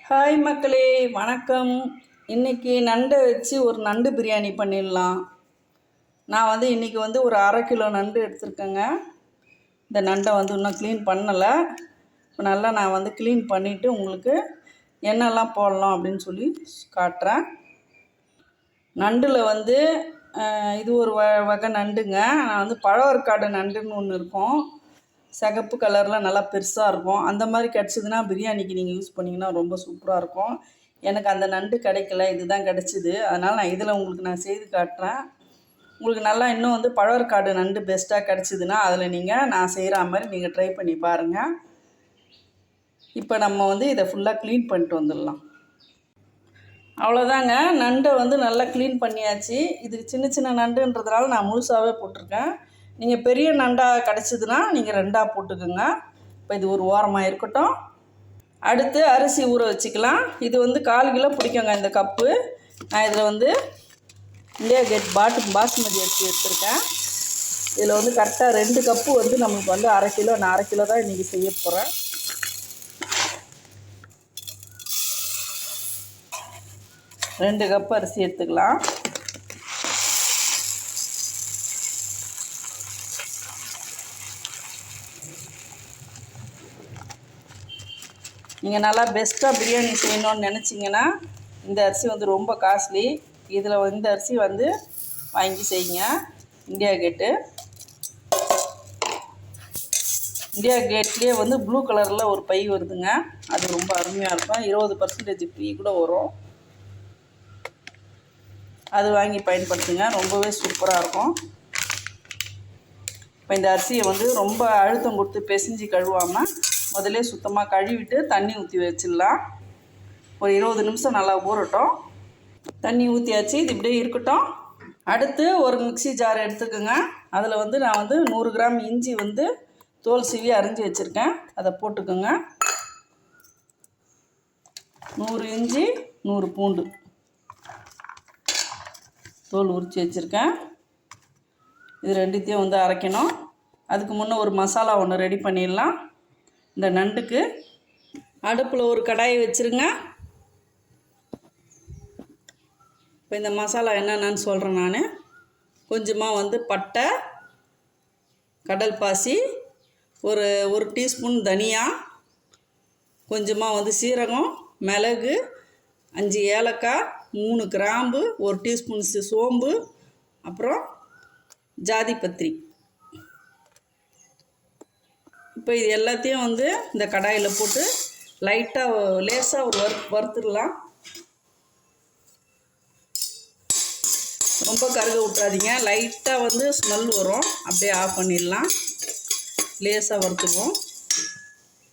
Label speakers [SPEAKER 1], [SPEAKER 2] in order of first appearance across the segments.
[SPEAKER 1] Hi மக்களே, வணக்கம். இன்றைக்கி நண்டை வச்சு ஒரு நண்டு பிரியாணி பண்ணிடலாம். நான் இன்றைக்கி ஒரு 1/2 கிலோ நண்டு எடுத்துருக்கேங்க. இந்த நண்டை இன்னும் க்ளீன் பண்ணலை. இப்போ நல்லா நான் க்ளீன் பண்ணிவிட்டு உங்களுக்கு என்னெல்லாம் போடலாம் அப்படின்னு சொல்லி காட்டுறேன். நண்டில் இது ஒரு வகை நண்டுங்க. நான் பழவர்க்காடு நண்டுன்னு ஒன்று இருக்கும். சிகப்பு கலரில் நல்லா பெருசாக இருக்கும். அந்த மாதிரி கிடச்சிதுன்னா பிரியாணிக்கு நீங்கள் யூஸ் பண்ணிங்கன்னா ரொம்ப சூப்பராக இருக்கும். எனக்கு அந்த நண்டு கிடைக்கல, இதுதான் கிடச்சிது. அதனால் நான் இதில் உங்களுக்கு செய்து காட்டுறேன். உங்களுக்கு நல்லா இன்னும் பழவர்க்காடு நண்டு பெஸ்ட்டாக கிடச்சிதுன்னா அதில் நான் செய்கிற மாதிரி நீங்கள் ட்ரை பண்ணி பாருங்கள். இப்போ நம்ம இதை ஃபுல்லாக க்ளீன் பண்ணிட்டு வந்துடலாம். அவ்வளோதாங்க. நண்டை நல்லா க்ளீன் பண்ணியாச்சு. இது சின்ன சின்ன நண்டுன்றதுனால நான் முழுசாகவே போட்டிருக்கேன். நீங்கள் பெரிய நண்டாக கிடச்சிதுன்னா நீங்கள் 2ஆக போட்டுக்கோங்க. இப்போ இது ஒரு ஓரமாக இருக்கட்டும். அடுத்து அரிசி ஊற வச்சுக்கலாம். இது 1/4 கிலோ பிடிக்குங்க இந்த கப்பு. நான் இதில் இந்தியா கேட் பாஸ்மதி அரிசி எடுத்துருக்கேன். இதில் கரெக்டாக 2 கப்பு நமக்கு 1/2 கிலோ. நான் 1/2 கிலோ தான் இன்றைக்கி செய்ய போகிறேன். ரெண்டு கப்பு அரிசி எடுத்துக்கலாம். நீங்கள் நல்லா பெஸ்ட்டாக பிரியாணி செய்யணும்னு நினச்சிங்கன்னா இந்த அரிசி ரொம்ப காஸ்ட்லி. இதில் இந்த அரிசி வாங்கி செய்யுங்க. இந்தியா கேட்லேயே ப்ளூ கலரில் ஒரு பை வருதுங்க. அது ரொம்ப அருமையாக இருக்கும். 20% ஃப்ரீ கூட வரும். அது வாங்கி பயன்படுத்துங்க, ரொம்பவே சூப்பராக இருக்கும். இப்போ இந்த அரிசியை ரொம்ப அழுத்தம் கொடுத்து பிசைஞ்சு கழுவாமல் முதல்ல சுத்தமாக கழுவிட்டு தண்ணி ஊற்றி வச்சிடலாம். ஒரு 20 நிமிஷம் நல்லா ஊறட்டும். தண்ணி ஊற்றியாச்சு, இது இப்படியே இருக்கட்டும். அடுத்து ஒரு மிக்ஸி ஜார் எடுத்துக்கோங்க. அதில் நான் 100 கிராம் இஞ்சி தோல் சீவி அரிஞ்சு வச்சுருக்கேன். அதை போட்டுக்கோங்க. 100 இஞ்சி 100 பூண்டு தோல் உரித்து வச்சுருக்கேன். இது ரெண்டுத்தையும் அரைக்கணும். அதுக்கு முன்னே ஒரு மசாலா ஒன்று ரெடி பண்ணிடலாம். இந்த நண்டுக்கு அடுப்பில் ஒரு கடாயை வச்சுருங்க. இப்போ இந்த மசாலா என்னென்னு சொல்கிறேன் நான். கொஞ்சமாக பட்டை, கடல் பாசி, ஒரு டீஸ்பூன் தனியா, கொஞ்சமாக சீரகம், மிளகு, 5 ஏலக்காய், 3 கிராம்பு, 1 டீஸ்பூன் சோம்பு, அப்புறம் ஜாதிபத்திரி. இப்போ இது எல்லாத்தையும் இந்த கடாயில் போட்டு லைட்டாக லேசாக ஒரு வறுத்துடலாம். ரொம்ப கருக விட்றாதீங்க. லைட்டாக ஸ்மெல் வரும், அப்படியே ஆஃப் பண்ணிடலாம். லேசாக வறுத்துக்குவோம்.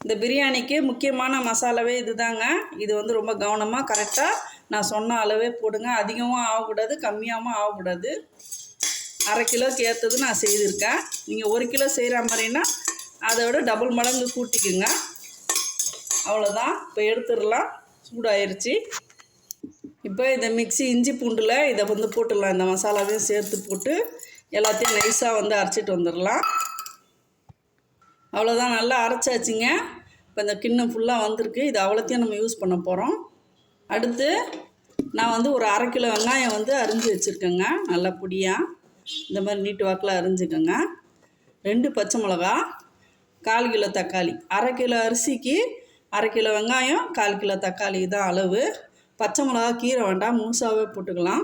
[SPEAKER 1] இந்த பிரியாணிக்கு முக்கியமான மசாலாவே இது தாங்க. இது ரொம்ப கவனமாக கரெக்டாக நான் சொன்ன அளவே போடுங்க. அதிகமாக ஆகக்கூடாது, கம்மியாகவும் ஆகக்கூடாது. 1/2 கிலோக்கு ஏற்றது நான் செய்திருக்கேன். நீங்கள் 1 கிலோ செய்கிற மாதிரின்னா அதை விட டபுள் மடங்கு கூட்டிக்குங்க. அவ்வளோதான். இப்போ எடுத்துடலாம். சூடாயிருச்சு. இப்போ இந்த மிக்ஸி இஞ்சி பூண்டில் இதை போட்டுடலாம். இந்த மசாலாவையும் சேர்த்து போட்டு எல்லாத்தையும் நைஸாக அரைச்சிட்டு வந்துடலாம். அவ்வளோதான், நல்லா அரைச்சாச்சுங்க. இப்போ இந்த கிண்ணம் ஃபுல்லாக வந்திருக்கு. இது அவ்வளோத்தையும் நம்ம யூஸ் பண்ண போகிறோம். அடுத்து நான் ஒரு 1/2 கிலோ வெங்காயம் அரிஞ்சு வச்சுருக்கேங்க. நல்லா பொடியாக இந்த மாதிரி நீட்டு வாக்கில் அரிஞ்சுக்கோங்க. 2 பச்சை மிளகா, 1/4 கிலோ தக்காளி. 1/2 கிலோ அரிசிக்கு 1/2 கிலோ வெங்காயம், 1/4 கிலோ தக்காளி தான் அளவு. பச்சை மிளகா கீரை வேண்டாம், முழுசாகவே போட்டுக்கலாம்.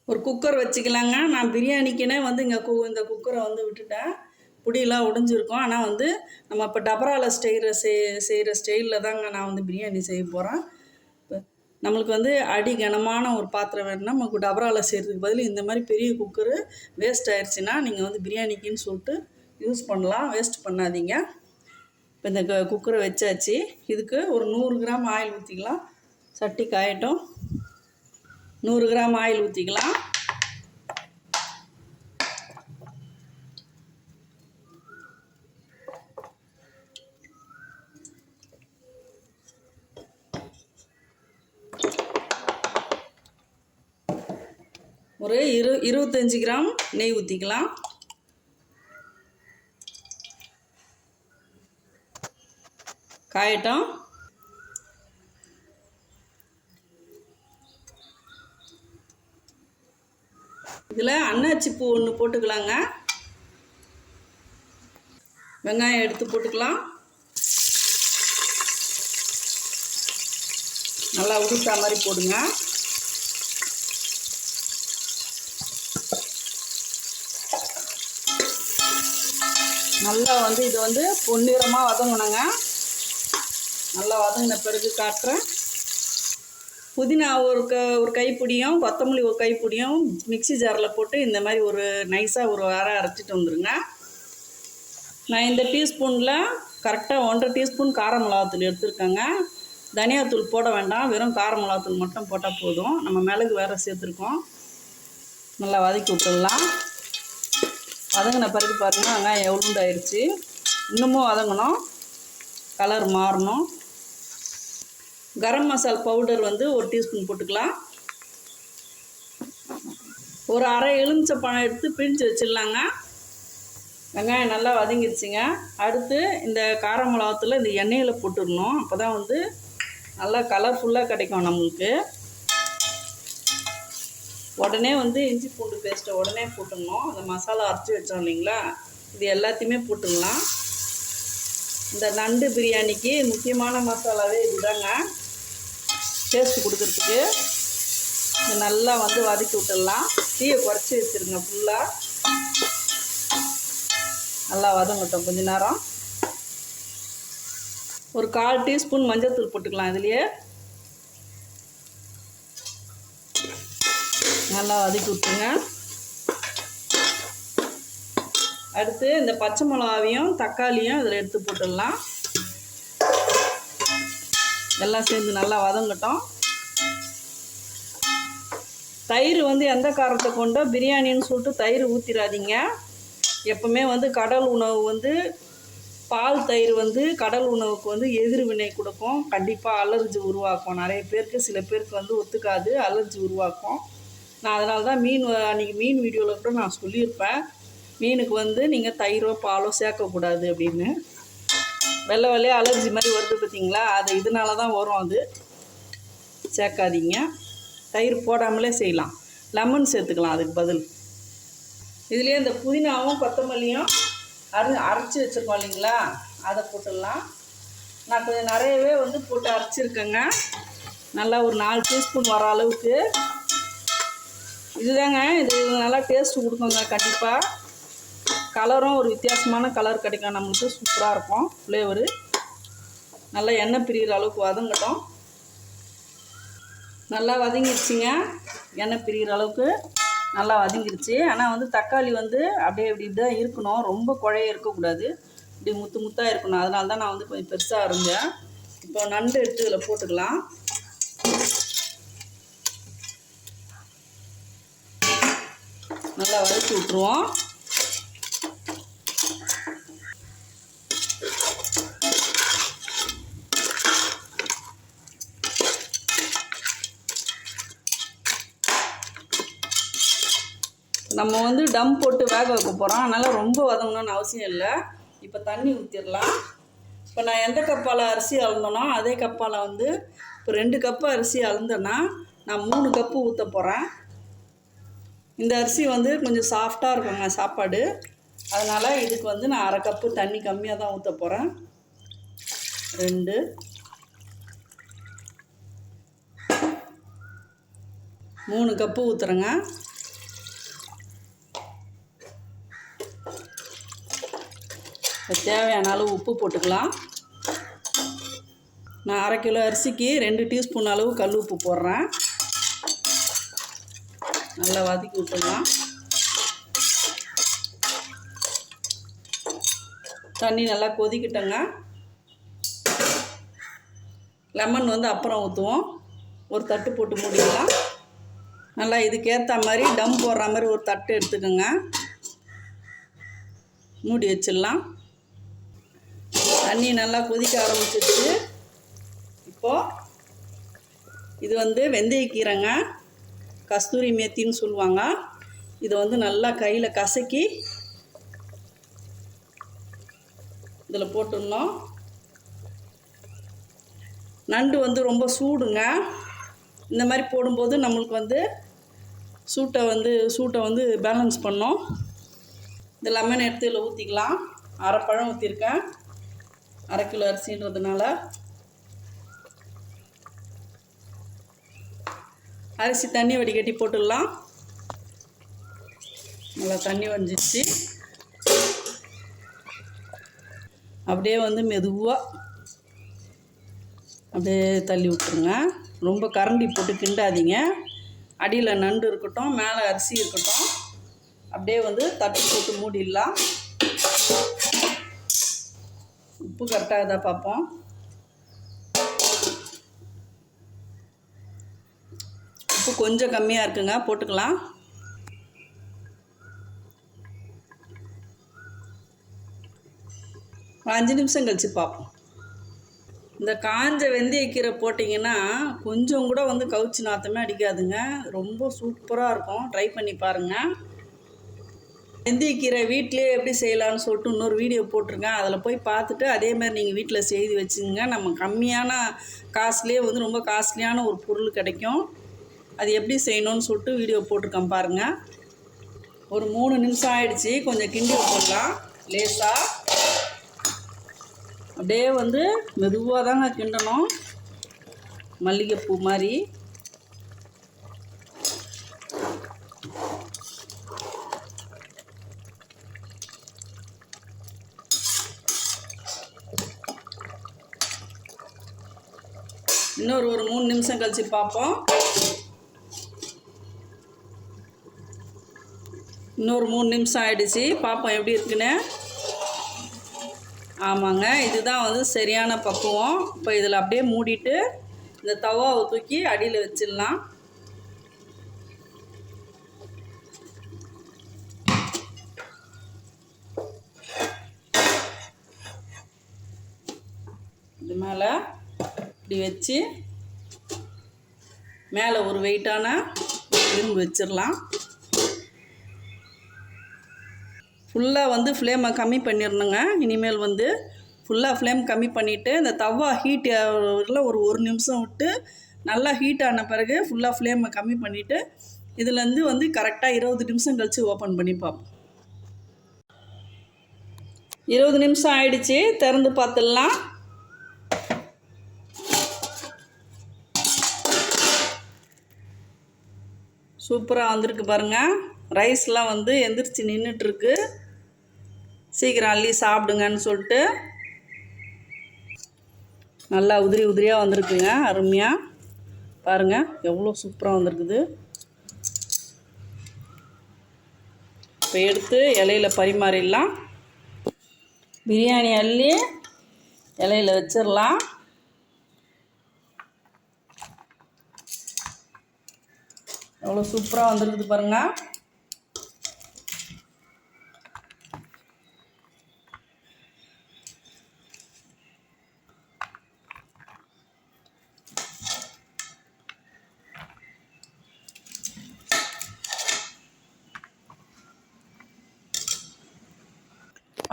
[SPEAKER 1] ஒரு குக்கர் வச்சுக்கலாங்க. நான் பிரியாணிக்குன்னே இங்கே இந்த குக்கரை விட்டுட்டேன். பொடியெல்லாம் உடைஞ்சிருக்கும். ஆனால் நம்ம இப்போ டபராவில் செய்கிற ஸ்டைலில் தாங்க நான் பிரியாணி செய்ய போகிறேன். இப்போ நம்மளுக்கு அடி கனமான ஒரு பாத்திரம் வேணும்னா நமக்கு டபராவில் செய்கிறதுக்கு பதில் இந்த மாதிரி பெரிய குக்கரு வேஸ்ட் ஆயிடுச்சுன்னா நீங்கள் பிரியாணிக்குன்னு சொல்லிட்டு யூஸ் பண்ணலாம். வேஸ்ட் பண்ணாதீங்க. இப்போ இந்த குக்கரை வச்சாச்சு. இதுக்கு ஒரு 100 கிராம் ஆயில் ஊற்றிக்கலாம். சட்டி காயட்டும். 100 கிராம் ஆயில் ஊற்றிக்கலாம். ஒரு 25 கிராம் நெய் ஊற்றிக்கலாம். காயட்டும். இதில் அன்னாச்சி பூ ஒன்று போட்டுக்கலாங்க. வெங்காயம் எடுத்து போட்டுக்கலாம். நல்லா உடுத்தா மாதிரி போடுங்க. நல்லா வந்து இது வந்து பொன்னிறமாக வதங்கணுங்க. நல்லா வதங்கின பிறகு காட்டுறேன். புதினா ஒரு கைப்பிடியும், கொத்தமல்லி ஒரு கைப்பிடியும் மிக்சி ஜாரில் போட்டு இந்த மாதிரி ஒரு நைஸாக ஒரு அரை அரைச்சிட்டு வந்துடுங்க. நான் இந்த டீஸ்பூனில் கரெக்டாக 1.5 டீஸ்பூன் கார மிளகாத்தூள் எடுத்துருக்கேங்க. தனியாத்தூள் போட வேண்டாம், வெறும் கார மிளகாத்தூள் மட்டும் போட்டால் போதும். நம்ம மிளகு வேறு சேர்த்துருக்கோம். நல்லா வதக்கி விட்டுடலாம். வதங்கின பிறகு பாருங்கள் வெங்காயம் எவ்வளோண்டாயிடுச்சு. இன்னமும் வதங்கணும், கலர் மாறணும். கரம் மசாலா பவுடர் வந்து 1 டீஸ்பூன் போட்டுக்கலாம். ஒரு அரை எலுமிச்சை பழம் எடுத்து பிழிஞ்சு வச்சிடலாங்க. வெங்காயம் நல்லா வதங்கிடுச்சிங்க. அடுத்து இந்த கார மிளகாத்தூள் இந்த எண்ணெயில் போட்டுடணும். அப்போ தான் வந்து நல்லா கலர்ஃபுல்லாக கிடைக்கும் நம்மளுக்கு. உடனே வந்து இஞ்சி பூண்டு பேஸ்ட்டை உடனே போட்டுடணும். அந்த மசாலா அரைச்சி வச்சோம் இல்லைங்களா, இது எல்லாத்தையுமே போட்டுடலாம். இந்த நண்டு பிரியாணிக்கு முக்கியமான மசாலாவே இதுதாங்க, டேஸ்ட்டு கொடுக்குறதுக்கு. இது நல்லா வந்து வதக்கி விட்டுடலாம். தீயை குறைச்சி வச்சுருங்க. ஃபுல்லாக நல்லா வதங்கட்டும் கொஞ்ச நேரம். ஒரு 1/4 டீஸ்பூன் மஞ்சள்தூள் போட்டுக்கலாம். இதுலேயே நல்லா வதக்கி விட்டுருங்க. அடுத்து இந்த பச்சை மிளகாவையும் தக்காளியும் இதில் எடுத்து போட்டுடலாம். எல்லாம் சேர்ந்து நல்லா வதங்கட்டும். தயிர் வந்து எந்த காரத்தை கொண்டோ பிரியாணின்னு சொல்லிட்டு தயிர் ஊற்றிடாதீங்க. எப்பவுமே வந்து கடல் உணவு வந்து பால் தயிர் வந்து கடல் உணவுக்கு வந்து எதிர்வினை கொடுக்கும். கண்டிப்பாக அலர்ஜி உருவாக்கும். நிறைய பேருக்கு, சில பேருக்கு வந்து ஒத்துக்காது, அலர்ஜி உருவாக்கும். நான் அதனால தான் அன்றைக்கி மீன் வீடியோவில் கூட நான் சொல்லியிருப்பேன், மீனுக்கு வந்து நீங்கள் தயிரோ பாலோ சேர்க்கக்கூடாது அப்படின்னு. வெள்ளை வெள்ளையாக அலர்ஜி மாதிரி வருது பார்த்தீங்களா, அது இதனால தான் வரும். அது சேர்க்காதீங்க. தயிர் போடாமலே செய்யலாம். லெமன் சேர்த்துக்கலாம் அதுக்கு பதில். இதுலேயே இந்த புதினாவும் கொத்தமல்லியும் அரைச்சி வச்சுருக்கோம் இல்லைங்களா, அதை போட்டுடலாம். நான் கொஞ்சம் நிறையவே வந்து போட்டு அரைச்சிருக்கேங்க. நல்லா ஒரு 4 டீஸ்பூன் வர அளவுக்கு. இதுதாங்க, இது நல்லா டேஸ்ட்டு கொடுக்குங்க. கண்டிப்பாக கலரும் ஒரு வித்தியாசமான கலர் கிடைக்கும் நம்மளுக்கு. சூப்பராக இருக்கும் ஃப்ளேவரு. நல்லா எண்ணெய் பிரிகிற அளவுக்கு வதங்கட்டும். நல்லா வதங்கிடுச்சிங்க. எண்ணெய் பிரிகிற அளவுக்கு நல்லா வதங்கிடுச்சு. ஆனால் வந்து தக்காளி வந்து அப்படியே இப்படி தான் இருக்கணும், ரொம்ப குழைய இருக்கக்கூடாது, இப்படி முத்து முத்தாக இருக்கணும். அதனால தான் நான் வந்து கொஞ்சம் பெருசாக இருந்தேன். இப்போ நண்டு எடுத்து இதில் போட்டுக்கலாம். நல்லா வதக்கி விட்ருவோம். நம்ம வந்து டம் போட்டு வேக வைக்க போகிறோம், அதனால் ரொம்ப வதங்கணும்னு அவசியம் இல்லை. இப்போ தண்ணி ஊற்றிடலாம். இப்போ நான் எந்த கப்பால் அரிசி அளந்தனோ அதே கப்பால் வந்து இப்போ 2 கப்பு அரிசி அளந்தேன்னா நான் 3 கப்பு ஊற்ற போகிறேன். இந்த அரிசி வந்து கொஞ்சம் சாஃப்டாக இருக்குங்க சாப்பாடு, அதனால் இதுக்கு வந்து நான் 1/2 கப்பு தண்ணி கம்மியாக தான் ஊற்ற போகிறேன். 2 3 கப்பு ஊற்றுறேங்க. தேவையான அளவு உப்பு போட்டுக்கலாம். நான் 1/2 கிலோ அரிசிக்கு 2 டீஸ்பூன் அளவு கல் உப்பு போடுறேன். நல்லா வதக்கி விட்டுடலாம். தண்ணி நல்லா கொதிக்கிட்டங்க. லெமன் வந்து அப்புறம் ஊற்றுவோம். ஒரு தட்டு போட்டு மூடிக்கலாம். நல்லா இதுக்கேற்ற மாதிரி டம் போடுற மாதிரி ஒரு தட்டு எடுத்துக்கோங்க, மூடி வச்சிடலாம். தண்ணி நல்லா கொதிக்க ஆரம்பிச்சிடுச்சு. இப்போது இது வந்து வெந்தயக்கீரைங்க, கஸ்தூரி மேத்தின்னு சொல்லுவாங்க. இதை வந்து நல்லா கையில் கசக்கி இதில் போட்டுடணும். நண்டு வந்து ரொம்ப சூடுங்க. இந்த மாதிரி போடும்போது நம்மளுக்கு வந்து சூட்டை வந்து பேலன்ஸ் பண்ணோம். இந்த லெமன் எடுத்து இதில் ஊற்றிக்கலாம். அரை பழம் ஊற்றிருக்கேன், 1/2 கிலோ அரிசின்றதுனால. அரிசி தண்ணி வடிகட்டி போட்டுடலாம். நல்லா தண்ணி வடிஞ்சிச்சு. அப்படியே வந்து மெதுவாக அப்படியே தள்ளி விட்டுருங்க. ரொம்ப கரண்டி போட்டு கிண்டாதீங்க. அடியில் நண்டு இருக்கட்டும், மேலே அரிசி இருக்கட்டும். அப்படியே வந்து தட்டு போட்டு மூடிடலாம். உப்பு கரெக்டாக தான் பார்ப்போம். உப்பு கொஞ்சம் கம்மியாக இருக்குங்க, போட்டுக்கலாம். ஒரு 5 நிமிஷம் கழித்து பார்ப்போம். இந்த காஞ்ச வெந்தயக்கீரை போட்டிங்கன்னா கொஞ்சம் கூட வந்து கவுச்சி நாற்றமே அடிக்காதுங்க. ரொம்ப சூப்பராக இருக்கும். ட்ரை பண்ணி பாருங்கள். வெந்தயக்கீரை வீட்டிலே எப்படி செய்யலான்னு சொல்லிட்டு இன்னொரு வீடியோ போட்டிருக்கேன். அதில் போய் பார்த்துட்டு அதேமாதிரி நீங்கள் வீட்டில் செய்து வச்சுங்க. நம்ம கம்மியான காசுலேயே வந்து ரொம்ப காஸ்ட்லியான ஒரு பொருள் கிடைக்கும். அது எப்படி செய்யணும்னு சொல்லிட்டு வீடியோ போட்டிருக்கேன் பாருங்கள். ஒரு 3 நிமிஷம் ஆகிடுச்சி. கொஞ்சம் கிண்டி போடலாம் லேசாக. அப்படியே வந்து மெதுவாக தாங்க கிண்டணும், மல்லிகைப்பூ மாதிரி. இன்னொரு 3 நிமிஷம் கழித்து பார்ப்போம். இன்னொரு 3 நிமிஷம் ஆகிடுச்சி. பார்ப்போம் எப்படி இருக்குன்னு. ஆமாங்க, இதுதான் வந்து சரியான பக்குவம். இப்போ இதில் அப்படியே மூடிட்டு இந்த தவாவை தூக்கி அடியில் வச்சிடலாம். இது மேலே இப்படி வச்சு மேலே ஒரு வெயிட்டான இரும்பு வச்சிடலாம். ஃபுல்லாக வந்து ஃப்ளேமை கம்மி பண்ணிடணுங்க. இனிமேல் வந்து ஃபுல்லாக ஃப்ளேம் கம்மி பண்ணிவிட்டு இந்த தவா ஹீட் ஒரு நிமிஷம் விட்டு நல்லா ஹீட் ஆன பிறகு ஃபுல்லாக ஃப்ளேமை கம்மி பண்ணிவிட்டு இதுலேருந்து வந்து கரெக்டாக 20 நிமிஷம் கழித்து ஓப்பன் பண்ணி பார்ப்போம். 20 நிமிஷம் ஆயிடுச்சு. திறந்து பார்த்துடலாம். சூப்பராக வந்திருக்கு பாருங்கள். ரைஸ்லாம் வந்து எந்திரிச்சு நின்றுட்டுருக்கு. சீக்கிரம் அள்ளி சாப்பிடுங்கன்னு சொல்லிட்டு நல்லா உதிரி உதிரியாக வந்திருக்குங்க. அருமையாக பாருங்கள், எவ்வளோ சூப்பராக வந்திருக்குது. இப்போ எடுத்து இலையில பரிமாறிடலாம். பிரியாணி அள்ளி இலையில வச்சிடலாம். எவ்வளோ சூப்பராக வந்திருக்குது பாருங்கள்.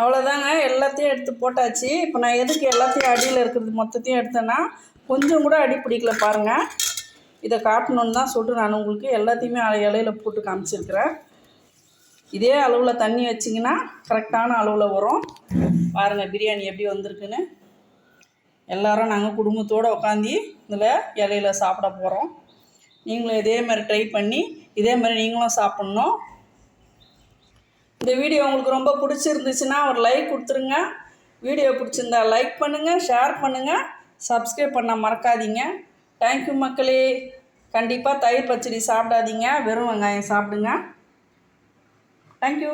[SPEAKER 1] அவ்வளோதாங்க, எல்லாத்தையும் எடுத்து போட்டாச்சு. இப்போ நான் எதுக்கு எல்லாத்தையும் அடியில் இருக்கிறது மொத்தத்தையும் எடுத்தேன்னா கொஞ்சம் கூட அடி பிடிக்கல பாருங்கள். இதை காட்டணுன்னு தான் சொல்லிட்டு நான் உங்களுக்கு எல்லாத்தையுமே இலையில போட்டு காமிச்சிருக்கிறேன். இதே அளவில் தண்ணி வச்சிங்கன்னா கரெக்டான அளவில் வரும். பாருங்கள் பிரியாணி எப்படி வந்திருக்குன்னு. எல்லோரும் நாங்கள் குடும்பத்தோடு உட்காந்து இதில் இலையில சாப்பிட போகிறோம். நீங்களும் இதே மாதிரி ட்ரை பண்ணி இதே மாதிரி நீங்களும் சாப்பிட்ணும். இந்த வீடியோ உங்களுக்கு ரொம்ப பிடிச்சிருந்துச்சுன்னா ஒரு லைக் கொடுத்துருங்க. வீடியோ பிடிச்சிருந்தா லைக் பண்ணுங்கள், ஷேர் பண்ணுங்கள், சப்ஸ்கிரைப் பண்ண மறக்காதீங்க. தேங்க்யூ மக்களே. கண்டிப்பாக தயிர் பச்சடி சாப்பிடாதீங்க, வெறும் வெங்காயம் சாப்பிடுங்க. தேங்க்யூ.